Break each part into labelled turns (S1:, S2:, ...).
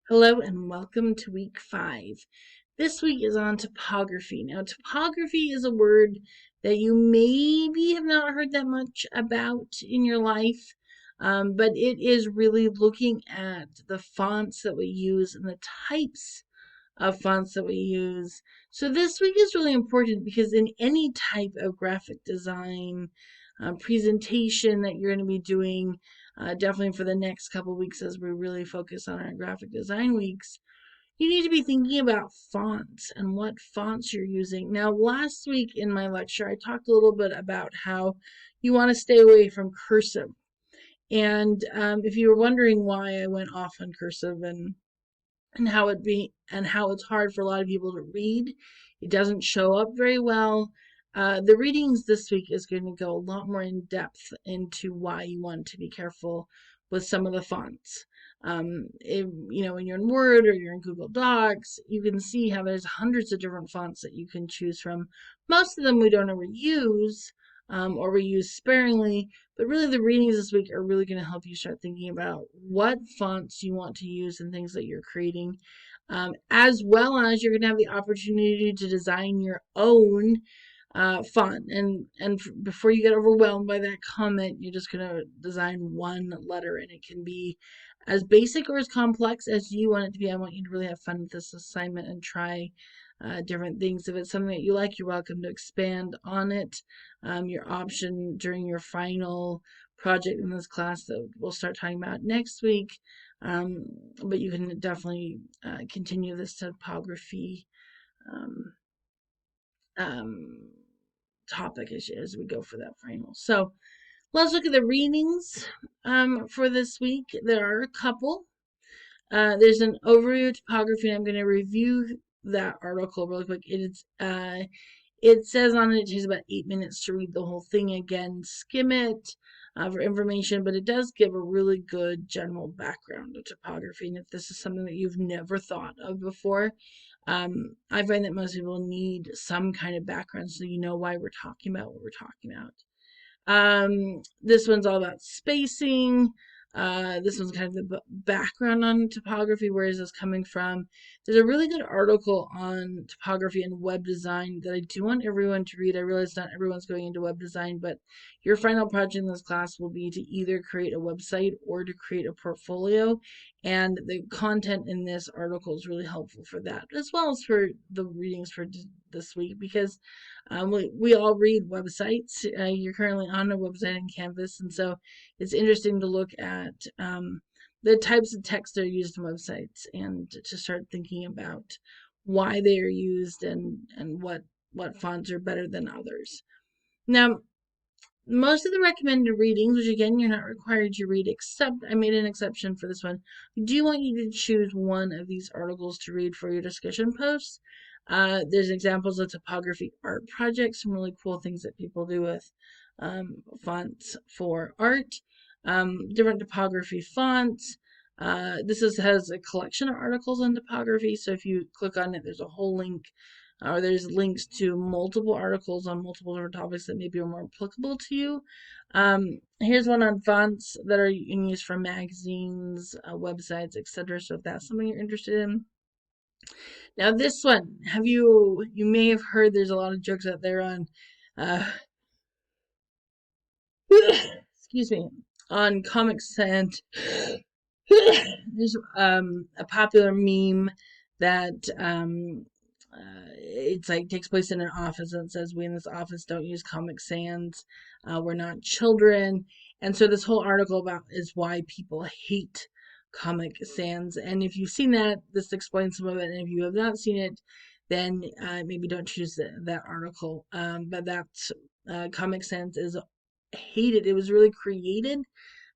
S1: Hello and welcome to week 5. This week is on typography. Now, typography is a word that you maybe have not heard that much about in your life, but it is really looking at the fonts that we use and the types of fonts that we use. So this week is really important because in any type of graphic design presentation that you're going to be doing, definitely for the next couple weeks as we really focus on our graphic design weeks, you need to be thinking about fonts and what fonts you're using. Now, last week in my lecture, I talked a little bit about how you want to stay away from cursive. And if you were wondering why I went off on cursive and how it's hard for a lot of people to read, it doesn't show up very well. The readings this week is going to go a lot more in depth into why you want to be careful with some of the fonts. When you're in Word or you're in Google Docs, you can see how there's hundreds of different fonts that you can choose from. Most of them we don't ever use, or we use sparingly, but really the readings this week are really going to help you start thinking about what fonts you want to use and things that you're creating, as well as you're going to have the opportunity to design your own font. And before you get overwhelmed by that comment, you're just going to design one letter, and it can be as basic or as complex as you want it to be. I want you to really have fun with this assignment and try different things. If it's something that you like, you're welcome to expand on it. Your option during your final project in this class that we'll start talking about next week. But you can definitely continue this typography um, um, topic as we go for that final. So let's look at the readings for this week. There are a couple. There's an overview of typography, and I'm going to review that article really quick. It says on it takes about 8 minutes to read the whole thing again. Skim it for information, but it does give a really good general background of typography. And if this is something that you've never thought of before, I find that most people need some kind of background so you know why we're talking about what we're talking about. This one's all about spacing. This one's kind of the background on typography. Where is this coming from? There's a really good article on typography and web design that I do want everyone to read. I realize not everyone's going into web design, but your final project in this class will be to either create a website or to create a portfolio. And the content in this article is really helpful for that, as well as for the readings for this week, because we all read websites. You're currently on a website in Canvas, and so it's interesting to look at the types of text that are used in websites and to start thinking about why they are used and what fonts are better than others. Now, most of the recommended readings, which again you're not required to read, except I made an exception for this one. I do want you to choose one of these articles to read for your discussion posts. There's examples of typography art projects, some really cool things that people do with fonts for art, different typography fonts. Has a collection of articles on typography, so if you click on it, there's a whole link, or there's links to multiple articles on multiple different topics that maybe are more applicable to you. Here's one on fonts that are in use for magazines, websites, etc. So if that's something you're interested in. Now this one, you may have heard there's a lot of jokes out there on excuse me, on Comic Sans. There's a popular meme that it's like takes place in an office, and it says, "We in this office don't use Comic Sans. We're not children." And so this whole article about is why people hate Comic Sans. And if you've seen that, this explains some of it. And if you have not seen it, then maybe don't choose that article. But that's Comic Sans is hated. It was really created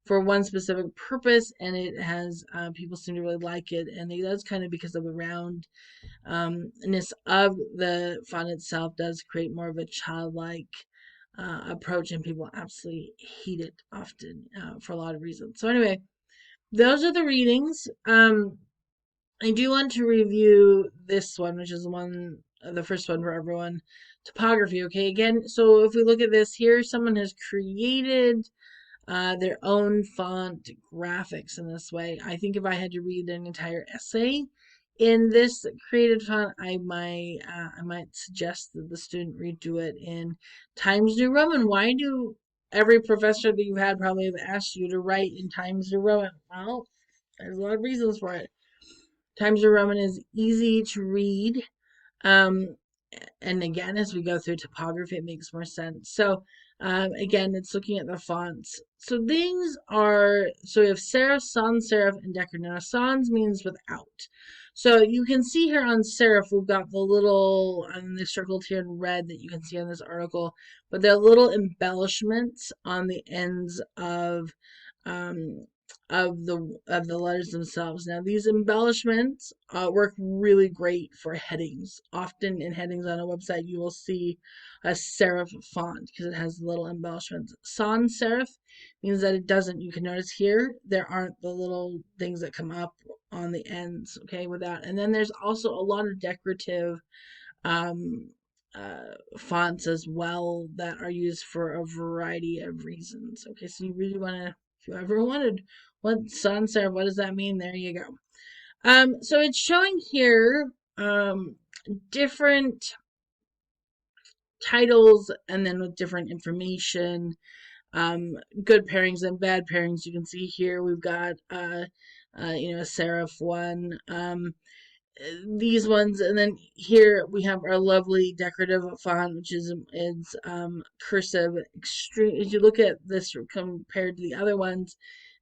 S1: for one specific purpose, and it has people seem to really like it, and that's kind of because of the roundness of the font itself does create more of a childlike approach, and people absolutely hate it often for a lot of reasons. So anyway, those are the readings. I do want to review this one, which is the first one for everyone. Typography, okay? Again, so if we look at this here, someone has created their own font graphics in this way. I think if I had to read an entire essay in this created font, I might suggest that the student redo it in Times New Roman. Why do every professor that you had probably have asked you to write in Times New Roman? Well, there's a lot of reasons for it. Times New Roman is easy to read. Um, and again, as we go through typography, it makes more sense. So, again, it's looking at the fonts. So these are, so we have serif, sans serif, and decorative. Now, sans means without. So you can see here on serif, we've got the little, and they're circled here in red that you can see on this article, but they're little embellishments on the ends um, of the letters themselves. Now, these embellishments work really great for headings. Often in headings on a website, you will see a serif font because it has little embellishments. Sans serif means that it doesn't. You can notice here there aren't the little things that come up on the ends. Okay, with that. And then there's also a lot of decorative um, fonts as well that are used for a variety of reasons. Okay, so you really want to, if you ever wanted what sans serif, what does that mean? There you go. So it's showing here different titles and then with different information, good pairings and bad pairings. You can see here we've got a serif one. These ones, and then here we have our lovely decorative font, which is cursive. Extreme. As you look at this compared to the other ones,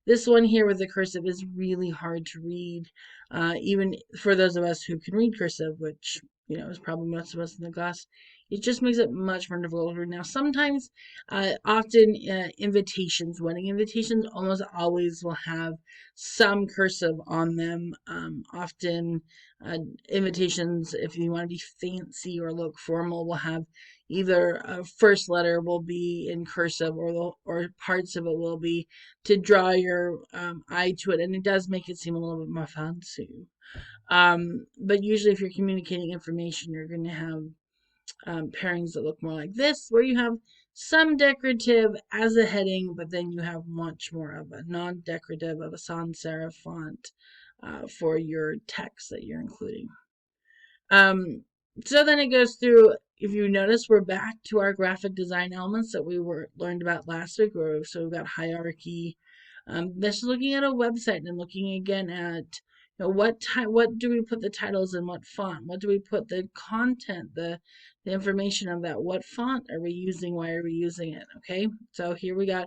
S1: this one here with the cursive is really hard to read, even for those of us who can read cursive, which is probably most of us in the class. It just makes it much more difficult to read. Now, sometimes, often invitations, wedding invitations, almost always will have some cursive on them. Often invitations, if you want to be fancy or look formal, will have either a first letter will be in cursive or parts of it will be to draw your eye to it, and it does make it seem a little bit more fancy. But usually, if you're communicating information, you're going to have pairings that look more like this, where you have some decorative as a heading, but then you have much more of a non-decorative of a sans serif font for your text that you're including. So then it goes through, if you notice, we're back to our graphic design elements that we learned about last week. So we've got hierarchy. This is looking at a website and looking again at what do we put the titles in, what font, what do we put the content, the information of that, what font are we using, why are we using it? Okay, so here we have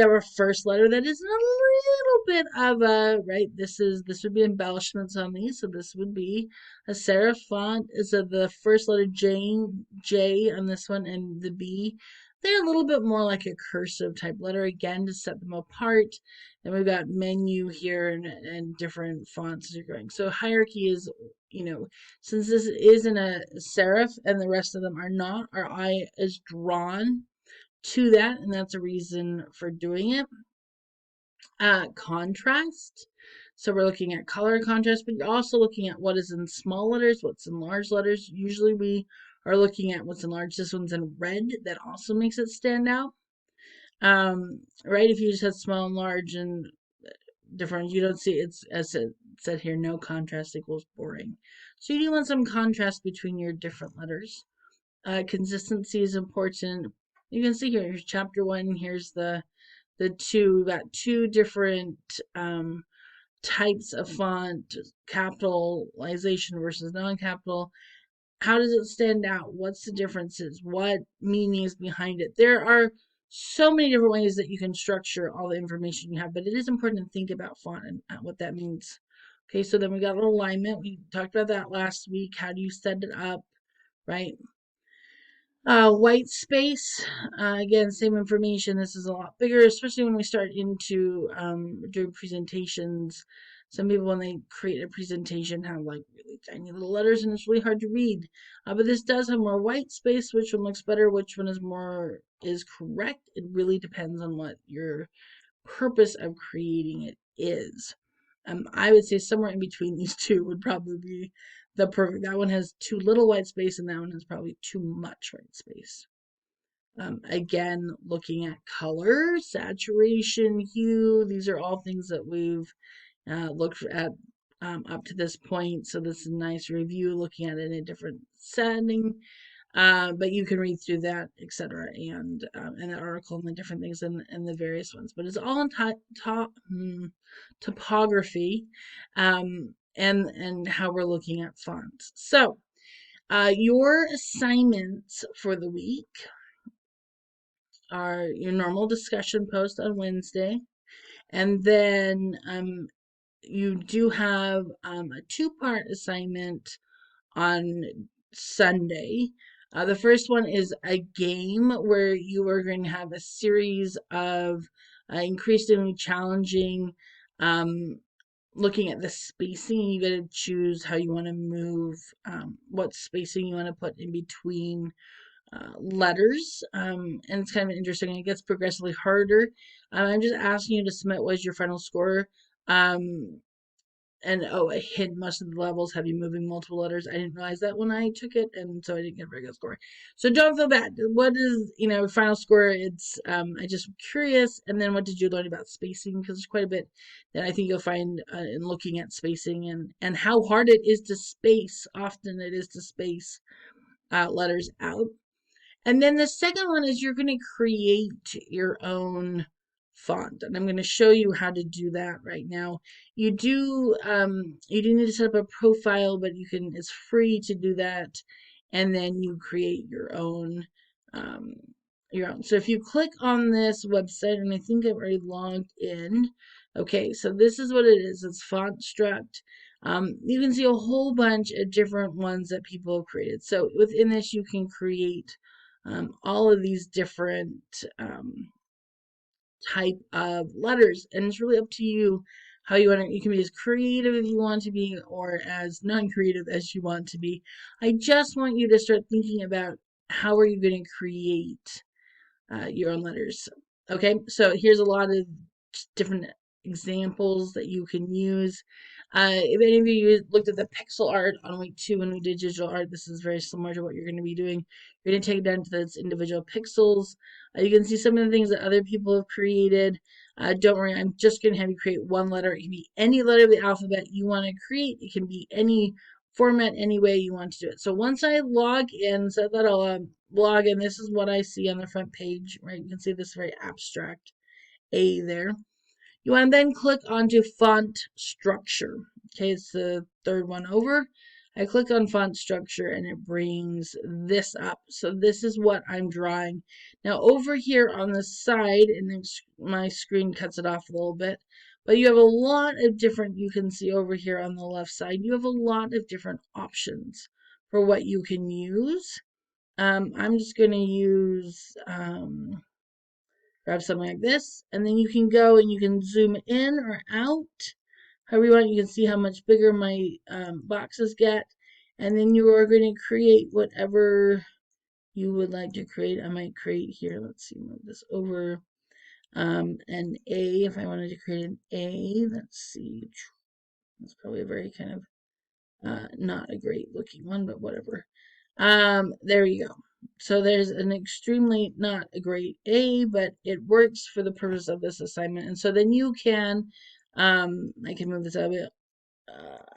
S1: our first letter that is a little bit of a right. This would be embellishments on these, so this would be a serif font. Is the first letter J on this one, and the B. They're a little bit more like a cursive type letter again to set them apart. And we've got menu here and different fonts as you're going. So hierarchy is, since this isn't a serif and the rest of them are not, our eye is drawn to that, and that's a reason for doing it. Contrast. So we're looking at color contrast, but you're also looking at what is in small letters, what's in large letters. Usually we are looking at what's in large. This one's in red. That also makes it stand out. Right? If you just had small and large and different, you don't see it's as it said here, no contrast equals boring. So you do want some contrast between your different letters. Consistency is important. You can see here, here's chapter 1, here's the two, we've got two different types of font, capitalization versus non-capital. How does it stand out? What's the differences? What meaning is behind it? There are so many different ways that you can structure all the information you have, but it is important to think about font and what that means. Okay, so then we got alignment. We talked about that last week. How do you set it up, right? White space, again, same information. This is a lot bigger, especially when we start into doing presentations. Some people, when they create a presentation, have like really tiny little letters and it's really hard to read. But this does have more white space. Which one looks better? Which one is correct? It really depends on what your purpose of creating it is. I would say somewhere in between these two would probably be the perfect. That one has too little white space, and that one has probably too much white space. Again, looking at color, saturation, hue, these are all things that we've looked at up to this point. So this is a nice review looking at it in a different setting. But you can read through that, etc., and the article and the different things and the various ones. But it's all in typography, and how we're looking at fonts. So, your assignments for the week are your normal discussion post on Wednesday, and then you do have a two-part assignment on Sunday. The first one is a game where you are going to have a series of increasingly challenging, um, looking at the spacing. You got to choose how you want to move, what spacing you want to put in between letters, and it's kind of interesting. It gets progressively harder. I'm just asking you to submit what is your final score. Um, and oh, I hid most of the levels have you moving multiple letters. I didn't realize that when I took it, and so I didn't get a very good score. So don't feel bad. What is, final score? It's I just curious. And then what did you learn about spacing? Because there's quite a bit that I think you'll find in looking at spacing and how hard it is to space. Often it is to space letters out. And then the second one is you're going to create your own font, and I'm going to show you how to do that right now. You do need to set up a profile, but it's free to do that, and then you create your own. Um, So if you click on this website, and I think I've already logged in. Okay, so this is what it is. It's FontStruct. You can see a whole bunch of different ones that people have created. So within this, you can create all of these different type of letters, and it's really up to you how you want to. You can be as creative as you want to be, or as non-creative as you want to be. I just want you to start thinking about how are you going to create your own letters. Okay, so here's a lot of different examples that you can use. If any of you looked at the pixel art on week 2 when we did digital art, this is very similar to what you're going to be doing. You're going to take it down to those individual pixels. You can see some of the things that other people have created. Don't worry, I'm just going to have you create one letter. It can be any letter of the alphabet you want to create. It can be any format, any way you want to do it. So once I log in, so that I'll log in, this is what I see on the front page, right? You can see this very abstract A there. You want to then click onto font structure. Okay, it's the third one over. I click on font structure and it brings this up. So this is what I'm drawing. Now over here on the side, and then my screen cuts it off a little bit, but you have a lot of different, you can see over here on the left side, you have a lot of different options for what you can use. I'm just going to use grab something like this, and then you can go and you can zoom in or out however you want. You can see how much bigger my boxes get, and then you are going to create whatever you would like to create. I might create here, let's see, move this over, an A. If I wanted to create an A, let's see, that's probably a very kind of not a great looking one, but whatever. There you go. So there's an extremely not a great A, but it works for the purpose of this assignment. And so then you can, I can move this out a bit.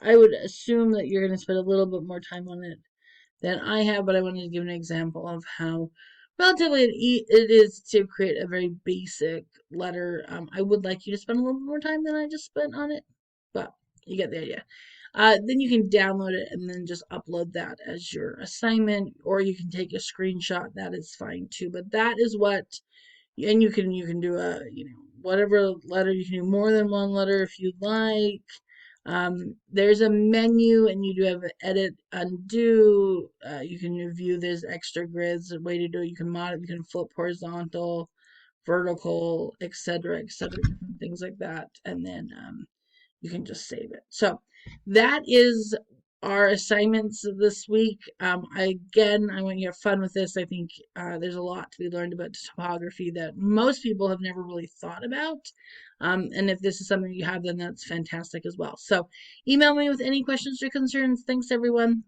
S1: I would assume that you're going to spend a little bit more time on it than I have, but I wanted to give an example of how relatively it is to create a very basic letter. I would like you to spend a little bit more time than I just spent on it, but you get the idea. Then you can download it and then just upload that as your assignment, or you can take a screenshot. That is fine too. But that is what, and you can do a whatever letter. You can do more than one letter if you'd like. There's a menu, and you do have an edit, undo. You can view. There's extra grids. A way to do it. You can mod it. You can flip horizontal, vertical, etc., etc., different things like that, and then you can just save it. So that is our assignments this week. I want you to have fun with this. I think there's a lot to be learned about typography that most people have never really thought about. And if this is something you have, then that's fantastic as well. So email me with any questions or concerns. Thanks, everyone.